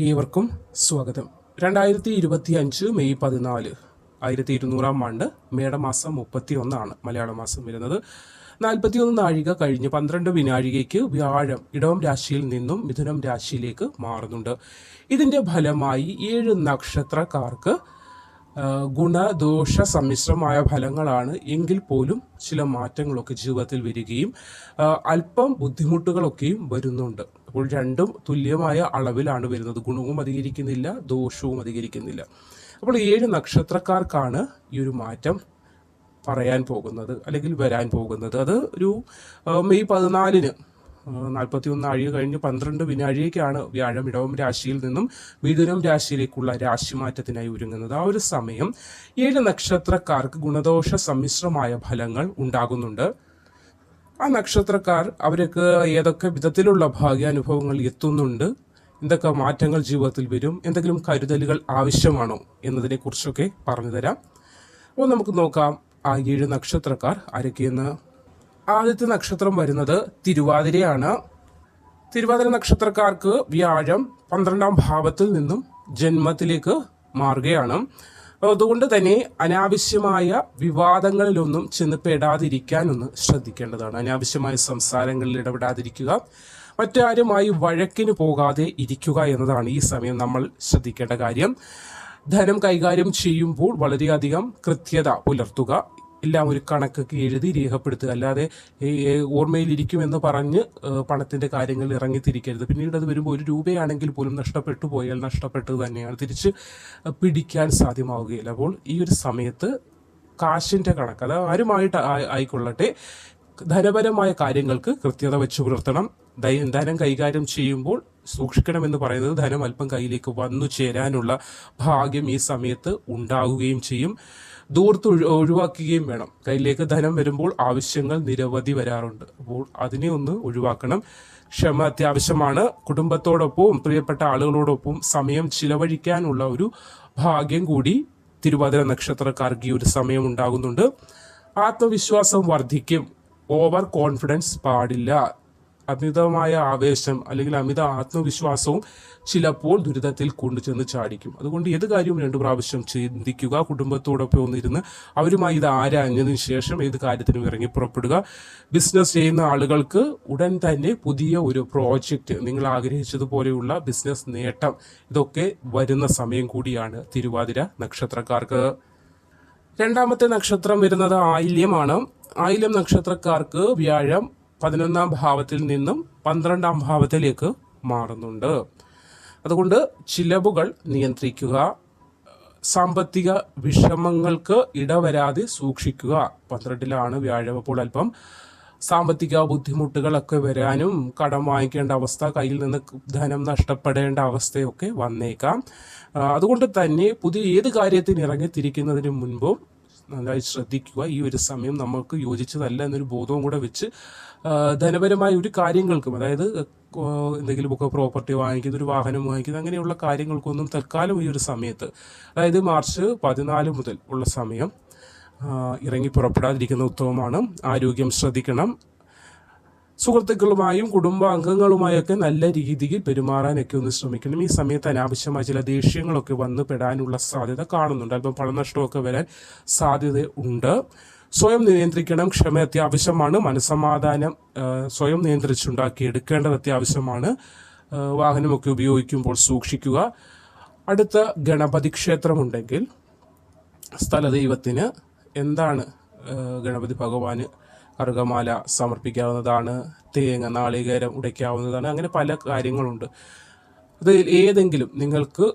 ഏവർക്കും സ്വാഗതം. 2025 മെയ് 14 1200 ആണ്ട് മേടമാസം 31 മലയാള മാസം വരുന്നത്. 41 നാഴിക കഴിഞ്ഞ് 12 വിനാഴികയ്ക്ക് വ്യാഴം ഇടവം രാശിയിൽ നിന്നും മിഥുനം രാശിയിലേക്ക് മാറുന്നുണ്ട്. ഇതിന്റെ ഫലമായി 7 നക്ഷത്രക്കാർക്ക് ഗുണദോഷ സമ്മിശ്രമായ ഫലങ്ങളാണ്. എങ്കിൽ പോലും ചില മാറ്റങ്ങളൊക്കെ ജീവിതത്തിൽ വരികയും അല്പം ബുദ്ധിമുട്ടുകളൊക്കെയും വരുന്നുണ്ട്. അപ്പോൾ രണ്ടും തുല്യമായ അളവിലാണ് വരുന്നത്. ഗുണവും അധികരിക്കുന്നില്ല, ദോഷവും അധികരിക്കുന്നില്ല. അപ്പോൾ 7 നക്ഷത്രക്കാർക്കാണ് ഈ ഒരു മാറ്റം പറയാൻ പോകുന്നത് അല്ലെങ്കിൽ വരാൻ പോകുന്നത്. അത് ഒരു മെയ് 14 41 നാഴിക കഴിഞ്ഞ് 12 വിനാഴികയ്ക്കാണ് വ്യാഴം ഇടവം രാശിയിൽ നിന്നും മിഥുനം രാശിയിലേക്കുള്ള രാശിമാറ്റത്തിനായി ഒരുങ്ങുന്നത്. ആ ഒരു സമയം 7 നക്ഷത്രക്കാർക്ക് ഗുണദോഷ സമ്മിശ്രമായ ഫലങ്ങൾ ഉണ്ടാകുന്നുണ്ട്. ആ നക്ഷത്രക്കാർ അവർക്ക് ഏതൊക്കെ വിധത്തിലുള്ള ഭാഗ്യാനുഭവങ്ങൾ എത്തുന്നുണ്ട്, എന്തൊക്കെ മാറ്റങ്ങൾ ജീവിതത്തിൽ വരും, എന്തെങ്കിലും കരുതലുകൾ ആവശ്യമാണോ എന്നതിനെ കുറിച്ചൊക്കെ പറഞ്ഞു തരാം. അപ്പോൾ നമുക്ക് നോക്കാം ആ 7 നക്ഷത്രക്കാർ ആരൊക്കെയെന്ന്. ആദ്യത്തെ നക്ഷത്രം വരുന്നത് തിരുവാതിരയാണ്. തിരുവാതിര നക്ഷത്രക്കാർക്ക് വ്യാഴം 12ാം ഭാവത്തിൽ നിന്നും ജന്മത്തിലേക്ക് മാറുകയാണ്. അതുകൊണ്ട് തന്നെ അനാവശ്യമായ വിവാദങ്ങളിലൊന്നും ചെന്ന് പെടാതിരിക്കാനൊന്ന് ശ്രദ്ധിക്കേണ്ടതാണ്. അനാവശ്യമായ സംസാരങ്ങളിൽ ഇടപെടാതിരിക്കുക, മറ്റാരുമായി വഴക്കിന് പോകാതെ ഇരിക്കുക എന്നതാണ് ഈ സമയം നമ്മൾ ശ്രദ്ധിക്കേണ്ട കാര്യം. ധനം കൈകാര്യം ചെയ്യുമ്പോൾ വളരെയധികം കൃത്യത പുലർത്തുക. എല്ലാം ഒരു കണക്കൊക്കെ എഴുതി രേഖപ്പെടുത്തുക. അല്ലാതെ ഓർമ്മയിലിരിക്കുമെന്ന് പറഞ്ഞ് പണത്തിന്റെ കാര്യങ്ങൾ ഇറങ്ങിത്തിരിക്കരുത്. പിന്നീട് അത് വരുമ്പോൾ 1 രൂപയാണെങ്കിൽ പോലും നഷ്ടപ്പെട്ടു പോയാൽ നഷ്ടപ്പെട്ടത് തന്നെയാണ്, തിരിച്ച് പിടിക്കാൻ സാധ്യമാവുകയില്ല. അപ്പോൾ ഈ ഒരു സമയത്ത് കാശിന്റെ കണക്ക്, അത് ആരുമായിട്ട് ആയിക്കൊള്ളട്ടെ, ധനപരമായ കാര്യങ്ങൾക്ക് കൃത്യത വെച്ച് പുലർത്തണം. ധനം കൈകാര്യം ചെയ്യുമ്പോൾ സൂക്ഷിക്കണമെന്ന് പറയുന്നത് ധനം അല്പം കയ്യിലേക്ക് വന്നു ചേരാനുള്ള ഭാഗ്യം ഈ സമയത്ത് ഉണ്ടാവുകയും ചെയ്യും. ദൂർത്ത് ഒഴിവാക്കുകയും വേണം. കയ്യിലേക്ക് ധനം വരുമ്പോൾ ആവശ്യങ്ങൾ നിരവധി വരാറുണ്ട്. അപ്പോൾ അതിനെ ഒന്ന് ഒഴിവാക്കണം. ക്ഷമ അത്യാവശ്യമാണ്. കുടുംബത്തോടൊപ്പവും പ്രിയപ്പെട്ട ആളുകളോടൊപ്പം സമയം ചിലവഴിക്കാനുള്ള ഒരു ഭാഗ്യം കൂടി തിരുവാതിര നക്ഷത്രക്കാർക്ക് ഈ ഒരു സമയം ഉണ്ടാകുന്നുണ്ട്. ആത്മവിശ്വാസം വർദ്ധിക്കും. ഓവർ കോൺഫിഡൻസ് പാടില്ല. അമിതമായ ആവേശം അല്ലെങ്കിൽ അമിത ആത്മവിശ്വാസവും ചിലപ്പോൾ ദുരിതത്തിൽ കൊണ്ടുചെന്ന് ചാടിക്കും. അതുകൊണ്ട് ഏത് കാര്യവും 2 പ്രാവശ്യം ചിന്തിക്കുക. കുടുംബത്തോടൊപ്പം ഒന്നിരുന്ന് അവരുമായി ഇത് ആരാഞ്ഞതിന് ശേഷം ഏത് കാര്യത്തിനും ഇറങ്ങി പുറപ്പെടുക. ബിസിനസ് ചെയ്യുന്ന ആളുകൾക്ക് ഉടൻ തന്നെ പുതിയ ഒരു പ്രോജക്റ്റ്, നിങ്ങൾ ആഗ്രഹിച്ചതുപോലെയുള്ള ബിസിനസ് നേട്ടം, ഇതൊക്കെ വരുന്ന സമയം കൂടിയാണ് തിരുവാതിര നക്ഷത്രക്കാർക്ക്. രണ്ടാമത്തെ നക്ഷത്രം വരുന്നത് ആയില്യമാണ്. ആയില്യം നക്ഷത്രക്കാർക്ക് വ്യാഴം 11ാം ഭാവത്തിൽ നിന്നും 12ാം ഭാവത്തിലേക്ക് മാറുന്നുണ്ട്. അതുകൊണ്ട് ചിലവുകൾ നിയന്ത്രിക്കുക. സാമ്പത്തിക വിഷമങ്ങൾക്ക് ഇടവരാതെ സൂക്ഷിക്കുക. 12ലാണ് വ്യാഴം. അപ്പോൾ അല്പം സാമ്പത്തിക ബുദ്ധിമുട്ടുകളൊക്കെ വരാനും കടം വാങ്ങിക്കേണ്ട അവസ്ഥ, കയ്യിൽ നിന്ന് ധനം നഷ്ടപ്പെടേണ്ട അവസ്ഥയൊക്കെ വന്നേക്കാം. അതുകൊണ്ട് തന്നെ പുതിയ ഏത് കാര്യത്തിന് ഇറങ്ങിത്തിരിക്കുന്നതിന് മുൻപും നന്നായി ശ്രദ്ധിക്കുക. ഈ ഒരു സമയം നമുക്ക് യോജിച്ചതല്ല എന്നൊരു ബോധവും കൂടെ വെച്ച് ധനപരമായ ഒരു കാര്യങ്ങൾക്കും, അതായത് എന്തെങ്കിലുമൊക്കെ പ്രോപ്പർട്ടി വാങ്ങിക്കുന്ന, ഒരു വാഹനം വാങ്ങിക്കുന്ന, അങ്ങനെയുള്ള കാര്യങ്ങൾക്കൊന്നും തൽക്കാലം ഈ ഒരു സമയത്ത്, അതായത് മാർച്ച് 14 മുതൽ ഉള്ള സമയം ഇറങ്ങി പുറപ്പെടാതിരിക്കുന്ന ഉത്തമമാണ്. ആരോഗ്യം ശ്രദ്ധിക്കണം. സുഹൃത്തുക്കളുമായും കുടുംബാംഗങ്ങളുമായൊക്കെ നല്ല രീതിയിൽ പെരുമാറാനൊക്കെ ഒന്ന് ശ്രമിക്കണം. ഈ സമയത്ത് അനാവശ്യമായ ചില ദേഷ്യങ്ങളൊക്കെ വന്ന് പെടാനുള്ള സാധ്യത കാണുന്നുണ്ട്. അല്പം പണനഷ്ടമൊക്കെ വരാൻ സാധ്യത ഉണ്ട്. സ്വയം നിയന്ത്രിക്കണം. ക്ഷമ അത്യാവശ്യമാണ്. മനസ്സമാധാനം സ്വയം നിയന്ത്രിച്ചുണ്ടാക്കി എടുക്കേണ്ടത് അത്യാവശ്യമാണ്. വാഹനമൊക്കെ ഉപയോഗിക്കുമ്പോൾ സൂക്ഷിക്കുക. അടുത്ത ഗണപതി ക്ഷേത്രമുണ്ടെങ്കിൽ സ്ഥലദൈവത്തിന് എന്താണ് ഗണപതി ഭഗവാന് കറുകമാല സമർപ്പിക്കാവുന്നതാണ്. തേങ്ങ, നാളികേരം ഉടയ്ക്കാവുന്നതാണ്. അങ്ങനെ പല കാര്യങ്ങളുണ്ട്. അത് ഏതെങ്കിലും നിങ്ങൾക്ക്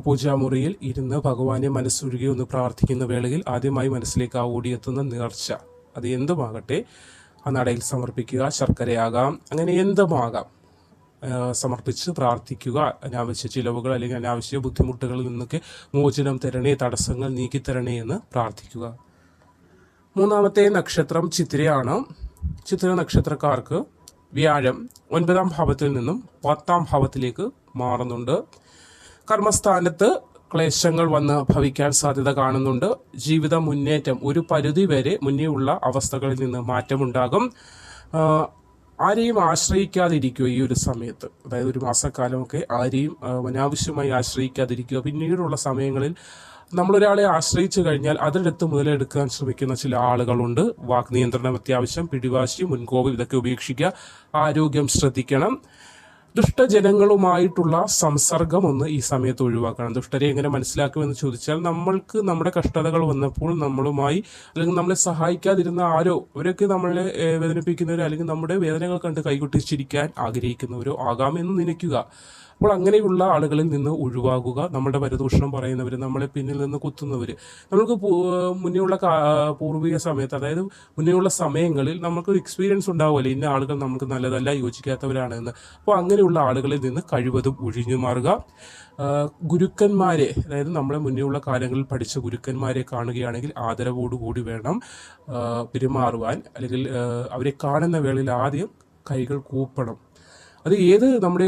പൂജാമുറിയിൽ ഇരുന്ന് ഭഗവാനെ മനസ്സൊരുകി ഒന്ന് പ്രാർത്ഥിക്കുന്ന വേളയിൽ ആദ്യമായി മനസ്സിലേക്ക് ഓടിയെത്തുന്ന നേർച്ച, അത് എന്തുമാകട്ടെ, ആ നടയിൽ സമർപ്പിക്കുക. ശർക്കരയാകാം, അങ്ങനെ എന്തുമാകാം, സമർപ്പിച്ച് പ്രാർത്ഥിക്കുക. അനാവശ്യ ചിലവുകൾ അല്ലെങ്കിൽ അനാവശ്യ ബുദ്ധിമുട്ടുകളിൽ നിന്നൊക്കെ മോചനം തരണേ, തടസ്സങ്ങൾ നീക്കിത്തരണേ എന്ന് പ്രാർത്ഥിക്കുക. മൂന്നാമത്തെ നക്ഷത്രം ചിത്തിരയാണ്. ചിത്തിര നക്ഷത്രക്കാർക്ക് വ്യാഴം 9ാം ഭാവത്തിൽ നിന്നും 10ാം ഭാവത്തിലേക്ക് മാറുന്നുണ്ട്. കർമ്മസ്ഥാനത്ത് ക്ലേശങ്ങൾ വന്ന് ഭവിക്കാൻ സാധ്യത കാണുന്നുണ്ട്. ജീവിത മുന്നേറ്റം ഒരു പരിധി വരെ മുന്നേ ഉള്ള അവസ്ഥകളിൽ നിന്ന് മാറ്റമുണ്ടാകും. ആരെയും ആശ്രയിക്കാതിരിക്കുക ഈ ഒരു സമയത്ത്, അതായത് ഒരു മാസക്കാലമൊക്കെ ആരെയും അനാവശ്യമായി ആശ്രയിക്കാതിരിക്കുക. പിന്നീടുള്ള സമയങ്ങളിൽ നമ്മളൊരാളെ ആശ്രയിച്ചു കഴിഞ്ഞാൽ അതിനടുത്ത് മുതലെടുക്കാൻ ശ്രമിക്കുന്ന ചില ആളുകളുണ്ട്. വാക്ക് നിയന്ത്രണം അത്യാവശ്യം, പിടിവാശി, മുൻകോപം ഇതൊക്കെ ഉപേക്ഷിക്കുക. ആരോഗ്യം ശ്രദ്ധിക്കണം. ദുഷ്ടജനങ്ങളുമായിട്ടുള്ള സംസർഗം ഒന്ന് ഈ സമയത്ത് ഒഴിവാക്കണം. ദുഷ്ടരെ എങ്ങനെ മനസ്സിലാക്കുമെന്ന് ചോദിച്ചാൽ, നമ്മൾക്ക് നമ്മുടെ കഷ്ടതകൾ വന്നപ്പോൾ നമ്മളുമായി അല്ലെങ്കിൽ നമ്മളെ സഹായിക്കാതിരുന്ന ആരോ, അവരൊക്കെ നമ്മളെ വേദനിപ്പിക്കുന്നവരോ അല്ലെങ്കിൽ നമ്മുടെ വേദനകൾ കണ്ട് കൈകൊട്ടിച്ചിരിക്കാൻ ആഗ്രഹിക്കുന്നവരോ ആകാമെന്ന് നനയ്ക്കുക. അപ്പോൾ അങ്ങനെയുള്ള ആളുകളിൽ നിന്ന് ഒഴിവാകുക. നമ്മുടെ പരദൂഷണം പറയുന്നവർ, നമ്മളെ പിന്നിൽ നിന്ന് കുത്തുന്നവർ, നമുക്ക് മുന്നേയുള്ള പൂർവിക സമയത്ത്, അതായത് മുന്നേയുള്ള സമയങ്ങളിൽ നമുക്കൊരു എക്സ്പീരിയൻസ് ഉണ്ടാവുമല്ലോ, ഇന്ന ആളുകൾ നമുക്ക് നല്ലതല്ല, യോജിക്കാത്തവരാണെന്ന്. അപ്പോൾ അങ്ങനെയുള്ള ആളുകളിൽ നിന്ന് കഴിവതും ഒഴിഞ്ഞു മാറുക. ഗുരുക്കന്മാരെ, അതായത് നമ്മളെ മുന്നേയുള്ള കാലങ്ങളിൽ പഠിച്ച ഗുരുക്കന്മാരെ കാണുകയാണെങ്കിൽ ആദരവോടുകൂടി വേണം പെരുമാറുവാൻ. അല്ലെങ്കിൽ അവരെ കാണുന്ന വേളയിൽ ആദ്യം കൈകൾ കൂപ്പണം. അത് ഏത് നമ്മുടെ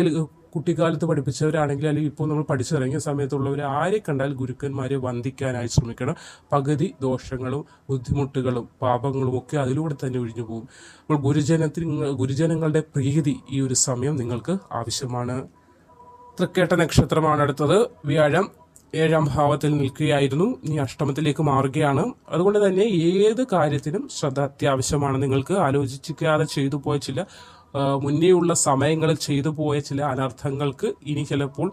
കുട്ടിക്കാലത്ത് പഠിപ്പിച്ചവരാണെങ്കിൽ അല്ലെങ്കിൽ ഇപ്പോൾ നമ്മൾ പഠിച്ചിറങ്ങിയ സമയത്തുള്ളവർ ആരെ കണ്ടാൽ ഗുരുക്കന്മാരെ വന്ദിക്കാനായി ശ്രമിക്കണം. പകുതി ദോഷങ്ങളും ബുദ്ധിമുട്ടുകളും പാപങ്ങളും ഒക്കെ അതിലൂടെ തന്നെ ഒഴിഞ്ഞു പോകും. അപ്പോൾ ഗുരുജനങ്ങളുടെ പ്രീതി ഈ ഒരു സമയം നിങ്ങൾക്ക് ആവശ്യമാണ്. തൃക്കേട്ട നക്ഷത്രമാണ് അടുത്തത്. വ്യാഴം 7ാം ഭാവത്തിൽ നിൽക്കുകയായിരുന്നു, ഇനി അഷ്ടമത്തിലേക്ക് മാറുകയാണ്. അതുകൊണ്ട് തന്നെ ഏത് കാര്യത്തിനും ശ്രദ്ധ അത്യാവശ്യമാണ്. നിങ്ങൾക്ക് ആലോചിക്കാതെ ചെയ്തു പോയ ചില മുന്നേയുള്ള സമയങ്ങളിൽ ചെയ്തു പോയ ചില അനർത്ഥങ്ങൾക്ക് ഇനി ചിലപ്പോൾ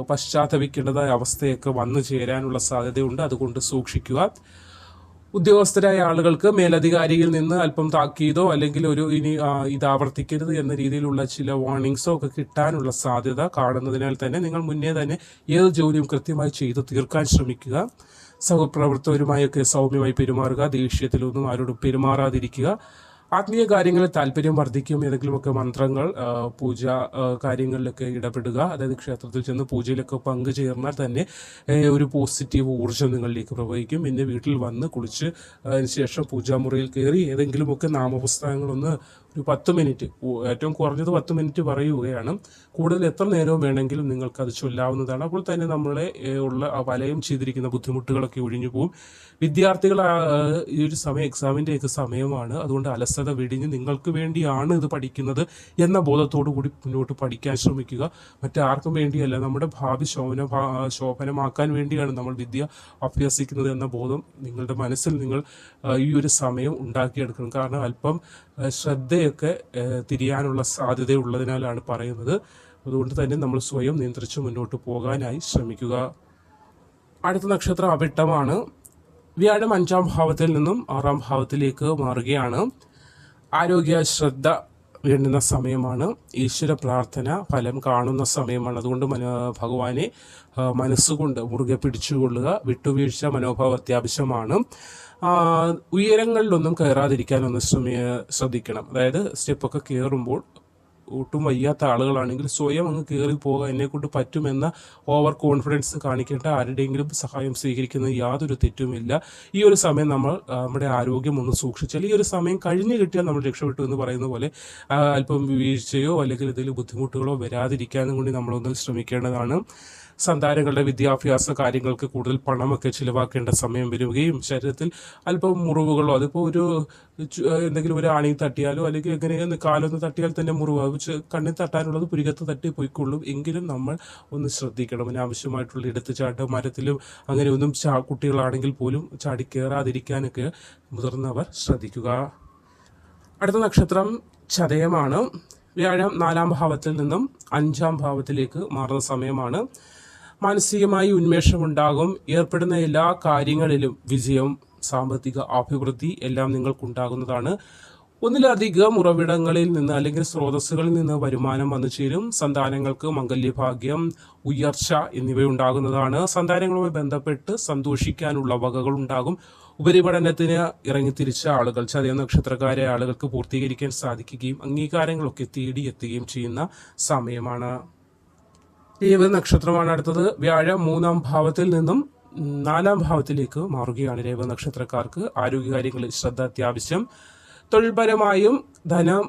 പശ്ചാത്തപിക്കേണ്ടതായ അവസ്ഥയൊക്കെ വന്നു ചേരാനുള്ള സാധ്യതയുണ്ട്. അതുകൊണ്ട് സൂക്ഷിക്കുക. ഉദ്യോഗസ്ഥരായ ആളുകൾക്ക് മേലധികാരിയിൽ നിന്ന് അല്പം താക്കീതോ അല്ലെങ്കിൽ ഒരു ഇനി ഇത് ആവർത്തിക്കരുത് എന്ന രീതിയിലുള്ള ചില വാർണിംഗ്സോ ഒക്കെ കിട്ടാനുള്ള സാധ്യത കാണുന്നതിനാൽ തന്നെ നിങ്ങൾ മുന്നേ തന്നെ ഏത് ജോലിയും കൃത്യമായി ചെയ്ത് തീർക്കാൻ ശ്രമിക്കുക. സഹപ്രവർത്തകരുമായൊക്കെ സൗമ്യമായി പെരുമാറുക. ദേഷ്യത്തിലൊന്നും ആരോടും പെരുമാറാതിരിക്കുക. ആത്മീയ കാര്യങ്ങളിൽ താല്പര്യം വർദ്ധിക്കും. ഏതെങ്കിലുമൊക്കെ മന്ത്രങ്ങൾ, പൂജ കാര്യങ്ങളിലൊക്കെ ഇടപെടുക. അതായത് ക്ഷേത്രത്തിൽ ചെന്ന് പൂജയിലൊക്കെ പങ്കുചേർന്നാൽ തന്നെ ഒരു പോസിറ്റീവ് ഊർജ്ജം നിങ്ങളിലേക്ക് പ്രവഹിക്കും. പിന്നെ വീട്ടിൽ വന്ന് കുളിച്ച് അതിനുശേഷം പൂജാമുറിയിൽ കയറി ഏതെങ്കിലുമൊക്കെ നാമപുസ്തകങ്ങളൊന്ന് ഒരു 10 മിനിറ്റ്, ഏറ്റവും കുറഞ്ഞത് 10 മിനിറ്റ് പറയുകയാണ്. കൂടുതൽ എത്ര നേരവും വേണമെങ്കിലും നിങ്ങൾക്കത് ചൊല്ലാവുന്നതാണ്. അപ്പോൾ തന്നെ നമ്മളെ ഉള്ള വലയം ചെയ്തിരിക്കുന്ന ബുദ്ധിമുട്ടുകളൊക്കെ ഒഴിഞ്ഞു പോകും. വിദ്യാർത്ഥികൾ ഈ ഒരു സമയം എക്സാമിൻ്റെയൊക്കെ സമയമാണ്. അതുകൊണ്ട് അലസത വെടിഞ്ഞ് നിങ്ങൾക്ക് വേണ്ടിയാണ് ഇത് പഠിക്കുന്നത് എന്ന ബോധത്തോടു കൂടി മുന്നോട്ട് പഠിക്കാൻ ശ്രമിക്കുക. മറ്റാർക്കും വേണ്ടിയല്ല, നമ്മുടെ ഭാവി ശോഭനമാക്കാൻ വേണ്ടിയാണ് നമ്മൾ വിദ്യ അഭ്യസിക്കുന്നത് എന്ന ബോധം നിങ്ങളുടെ മനസ്സിൽ നിങ്ങൾ ഈ ഒരു സമയം ഉണ്ടാക്കിയെടുക്കണം. കാരണം അല്പം ശ്രദ്ധയൊക്കെ തിരിയാനുള്ള സാധ്യതയുള്ളതിനാലാണ് പറയുന്നത്. അതുകൊണ്ട് തന്നെ നമ്മൾ സ്വയം നിയന്ത്രിച്ച് മുന്നോട്ട് പോകാനായി ശ്രമിക്കുക. അടുത്ത നക്ഷത്രം അവിട്ടമാണ്. വ്യാഴം 5ാം ഭാവത്തിൽ നിന്നും 6ാം ഭാവത്തിലേക്ക് മാറുകയാണ്. ആരോഗ്യ ശ്രദ്ധ വേണ്ടുന്ന സമയമാണ്. ഈശ്വര പ്രാർത്ഥന ഫലം കാണുന്ന സമയമാണ്. അതുകൊണ്ട് ഭഗവാനെ മനസ്സുകൊണ്ട് മുറുകെ പിടിച്ചുകൊള്ളുക. വിട്ടുവീഴ്ച മനോഭാവം അത്യാവശ്യമാണ്. ഉയരങ്ങളിലൊന്നും കയറാതിരിക്കാനൊന്ന് ശ്രദ്ധിക്കണം. അതായത് സ്റ്റെപ്പൊക്കെ കയറുമ്പോൾ ഒട്ടും വയ്യാത്ത ആളുകളാണെങ്കിൽ സ്വയം അങ്ങ് കയറി പോകുക, എന്നെക്കൊണ്ട് പറ്റുമെന്ന ഓവർ കോൺഫിഡൻസ് കാണിക്കേണ്ട, ആരുടെയെങ്കിലും സഹായം സ്വീകരിക്കുന്നത് യാതൊരു തെറ്റുമില്ല. ഈ ഒരു സമയം നമ്മൾ നമ്മുടെ ആരോഗ്യം ഒന്ന് സൂക്ഷിച്ചാൽ, ഈ ഒരു സമയം കഴിഞ്ഞു കിട്ടിയാൽ നമ്മൾ രക്ഷപ്പെട്ടു എന്ന് പറയുന്ന പോലെ അല്പം വീഴ്ചയോ അല്ലെങ്കിൽ ഇതിൽ ബുദ്ധിമുട്ടുകളോ വരാതിരിക്കാനും കൂടി നമ്മളൊന്ന് ശ്രമിക്കേണ്ടതാണ്. സന്താനങ്ങളുടെ വിദ്യാഭ്യാസ കാര്യങ്ങൾക്ക് കൂടുതൽ പണമൊക്കെ ചിലവാക്കേണ്ട സമയം വരികയും ശരീരത്തിൽ അല്പം മുറിവുകളോ, അതിപ്പോൾ ഒരു എന്തെങ്കിലും ഒരു ആണി തട്ടിയാലോ അല്ലെങ്കിൽ എങ്ങനെ കാലൊന്ന് തട്ടിയാൽ തന്നെ മുറിവ്, കണ്ണിൽ തട്ടാനുള്ളത് പുരികത്ത് തട്ടി പോയിക്കൊള്ളും. എങ്കിലും നമ്മൾ ഒന്ന് ശ്രദ്ധിക്കണം. അനാവശ്യമായിട്ടുള്ള എടുത്തുചാട്ടം, മരത്തിലും അങ്ങനെ ഒന്നും കുട്ടികളാണെങ്കിൽ പോലും ചാടി കയറാതിരിക്കാനൊക്കെ മുതിർന്നവർ ശ്രദ്ധിക്കുക. അടുത്ത നക്ഷത്രം ചതയമാണ്. വ്യാഴം 4ാം ഭാവത്തിൽ നിന്നും 5ാം ഭാവത്തിലേക്ക് മാറുന്ന സമയമാണ്. മാനസികമായി ഉന്മേഷമുണ്ടാകും. ഏർപ്പെടുന്ന എല്ലാ കാര്യങ്ങളിലും വിജയം, സാമ്പത്തിക അഭിവൃദ്ധി എല്ലാം നിങ്ങൾക്കുണ്ടാകുന്നതാണ്. ഒന്നിലധികം ഉറവിടങ്ങളിൽ നിന്ന് അല്ലെങ്കിൽ സ്രോതസ്സുകളിൽ നിന്ന് വരുമാനം വന്നു ചേരും. സന്താനങ്ങൾക്ക് മംഗല്യഭാഗ്യം, ഉയർച്ച എന്നിവയുണ്ടാകുന്നതാണ്. സന്താനങ്ങളുമായി ബന്ധപ്പെട്ട് സന്തോഷിക്കാനുള്ള വകകൾ ഉണ്ടാകും. ഉപരിപഠനത്തിന് ഇറങ്ങിത്തിരിച്ച ആളുകൾ, ചതയ നക്ഷത്രക്കാരെ ആളുകൾക്ക് പൂർത്തീകരിക്കാൻ സാധിക്കുകയും അംഗീകാരങ്ങളൊക്കെ തേടിയെത്തുകയും ചെയ്യുന്ന സമയമാണ്. രേവതി നക്ഷത്രമാണ് അടുത്തത്. വ്യാഴം 3ാം ഭാവത്തിൽ നിന്നും 4ാം ഭാവത്തിലേക്ക് മാറുകയാണ്. രേവതി നക്ഷത്രക്കാർക്ക് ആരോഗ്യകാര്യങ്ങളിൽ ശ്രദ്ധ അത്യാവശ്യം. തൊഴിൽപരമായും ധനം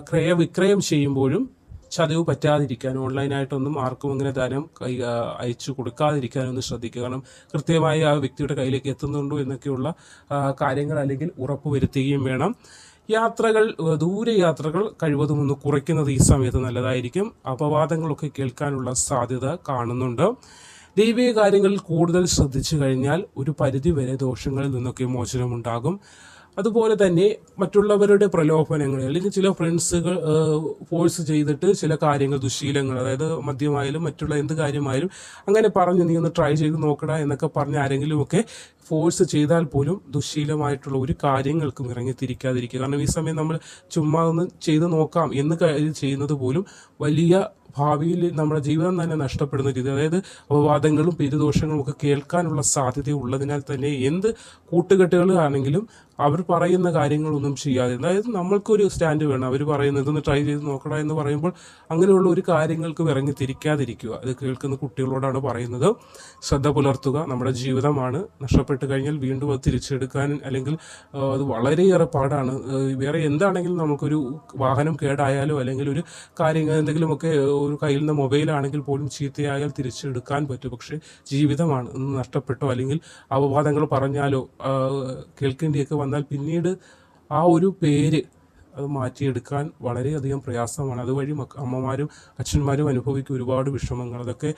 ക്രയവിക്രയം ചെയ്യുമ്പോഴും ചതിവ് പറ്റാതിരിക്കാൻ, ഓൺലൈനായിട്ടൊന്നും ആർക്കും അങ്ങനെ ധനം അയച്ചു കൊടുക്കാതിരിക്കാനൊന്ന് ശ്രദ്ധിക്കുക. കാരണം കൃത്യമായി ആ വ്യക്തിയുടെ കയ്യിലേക്ക് എത്തുന്നുണ്ടോ എന്നൊക്കെയുള്ള കാര്യങ്ങൾ അല്ലെങ്കിൽ ഉറപ്പ് വരുത്തുകയും വേണം. യാത്രകൾ ദൂരയാത്രകൾ കഴിവതും ഒന്ന് കുറയ്ക്കുന്നത് ഈ സമയത്ത് നല്ലതായിരിക്കും. അപവാദങ്ങളൊക്കെ കേൾക്കാനുള്ള സാധ്യത കാണുന്നുണ്ട്. ദൈവിക കാര്യങ്ങളിൽ കൂടുതൽ ശ്രദ്ധിച്ചു കഴിഞ്ഞാൽ ഒരു പരിധി വരെ ദോഷങ്ങളിൽ നിന്നൊക്കെ മോചനമുണ്ടാകും. അതുപോലെ തന്നെ മറ്റുള്ളവരുടെ പ്രലോഭനങ്ങൾ അല്ലെങ്കിൽ ചില ഫ്രണ്ട്സുകൾ ഫോഴ്സ് ചെയ്തിട്ട് ചില കാര്യങ്ങൾ, ദുശീലങ്ങൾ, അതായത് മദ്യമായാലും മറ്റുള്ള എന്ത് കാര്യമായാലും അങ്ങനെ പറഞ്ഞു നീ ഒന്ന് ട്രൈ ചെയ്ത് നോക്കടാ എന്നൊക്കെ പറഞ്ഞ് ആരെങ്കിലുമൊക്കെ ഫോഴ്സ് ചെയ്താൽ പോലും ദുശീലമായിട്ടുള്ള ഒരു കാര്യങ്ങൾക്കും ഇറങ്ങിത്തിരിക്കാതിരിക്കുക. കാരണം ഈ സമയം നമ്മൾ ചുമ്മാ ഒന്ന് ചെയ്ത് നോക്കാം എന്ന് ചെയ്യുന്നത് പോലും വലിയ ഭാവിയിൽ നമ്മുടെ ജീവിതം തന്നെ നഷ്ടപ്പെടുന്ന രീതി, അതായത് അപവാദങ്ങളും പെരുദോഷങ്ങളും ഒക്കെ കേൾക്കാനുള്ള സാധ്യത ഉള്ളതിനാൽ തന്നെ എന്ത് കൂട്ടുകെട്ടുകളാണെങ്കിലും അവർ പറയുന്ന കാര്യങ്ങളൊന്നും ചെയ്യാതെ, അതായത് നമ്മൾക്കൊരു സ്റ്റാൻഡ് വേണം. അവർ പറയുന്നത് ഇതൊന്ന് ട്രൈ ചെയ്ത് നോക്കണ എന്ന് പറയുമ്പോൾ അങ്ങനെയുള്ള ഒരു കാര്യങ്ങൾക്കും ഇറങ്ങി തിരിക്കാതിരിക്കുക. അത് കേൾക്കുന്ന കുട്ടികളോടാണ് പറയുന്നത്. ശ്രദ്ധ പുലർത്തുക. നമ്മുടെ ജീവിതമാണ്. നഷ്ടപ്പെട്ട് കഴിഞ്ഞാൽ വീണ്ടും അത് തിരിച്ചെടുക്കാൻ അല്ലെങ്കിൽ അത് വളരെയേറെ പാടാണ്. വേറെ എന്താണെങ്കിലും നമുക്കൊരു വാഹനം കേടായാലോ അല്ലെങ്കിൽ ഒരു കാര്യങ്ങൾ എന്തെങ്കിലുമൊക്കെ ഒരു കയ്യിൽ നിന്ന് മൊബൈലാണെങ്കിൽ പോലും ചീത്തയായാൽ തിരിച്ചെടുക്കാൻ പറ്റും. പക്ഷേ ജീവിതമാണ്. ഒന്ന് നഷ്ടപ്പെട്ടോ അല്ലെങ്കിൽ അപവാദങ്ങൾ പറഞ്ഞാലോ കേൾക്കേണ്ടിയൊക്കെ വന്നാൽ പിന്നീട് ആ ഒരു പേര് അത് മാറ്റിയെടുക്കാൻ വളരെയധികം പ്രയാസമാണ്. അതുവഴി അമ്മമാരും അച്ഛന്മാരും അനുഭവിക്കും ഒരുപാട് വിഷമങ്ങൾ. അതൊക്കെ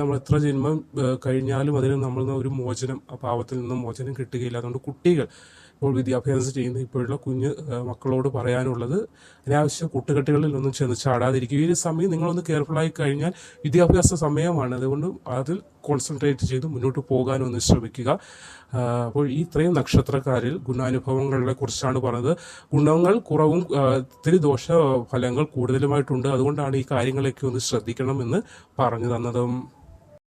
നമ്മൾ എത്ര ജന്മം കഴിഞ്ഞാലും അതിന് നമ്മൾ ഒരു മോചനം, ആ പാവത്തിൽ നിന്നും മോചനം കിട്ടുകയില്ല. അതുകൊണ്ട് കുട്ടികൾ ഇപ്പോൾ വിദ്യാഭ്യാസം ചെയ്യുന്ന ഇപ്പോഴുള്ള കുഞ്ഞ് മക്കളോട് പറയാനുള്ളത് അനാവശ്യ കൂട്ടുകെട്ടുകളിൽ ഒന്നും ചെന്ന് ചാടാതിരിക്കുക. ഈ സമയം നിങ്ങളൊന്ന് കെയർഫുള്ളായി കഴിഞ്ഞാൽ വിദ്യാഭ്യാസ സമയമാണ്. അതുകൊണ്ട് അതിൽ കോൺസെൻട്രേറ്റ് ചെയ്ത് മുന്നോട്ട് പോകാനൊന്ന് ശ്രമിക്കുക. അപ്പോൾ ഈ ഇത്രയും നക്ഷത്രക്കാരിൽ ഗുണാനുഭവങ്ങളെ കുറിച്ചാണ് പറഞ്ഞത്. ഗുണങ്ങൾ കുറവും ഒത്തിരി ദോഷ ഫലങ്ങൾ കൂടുതലുമായിട്ടുണ്ട്. അതുകൊണ്ടാണ് ഈ കാര്യങ്ങളൊക്കെ ഒന്ന് ശ്രദ്ധിക്കണമെന്ന് പറഞ്ഞു തന്നതും.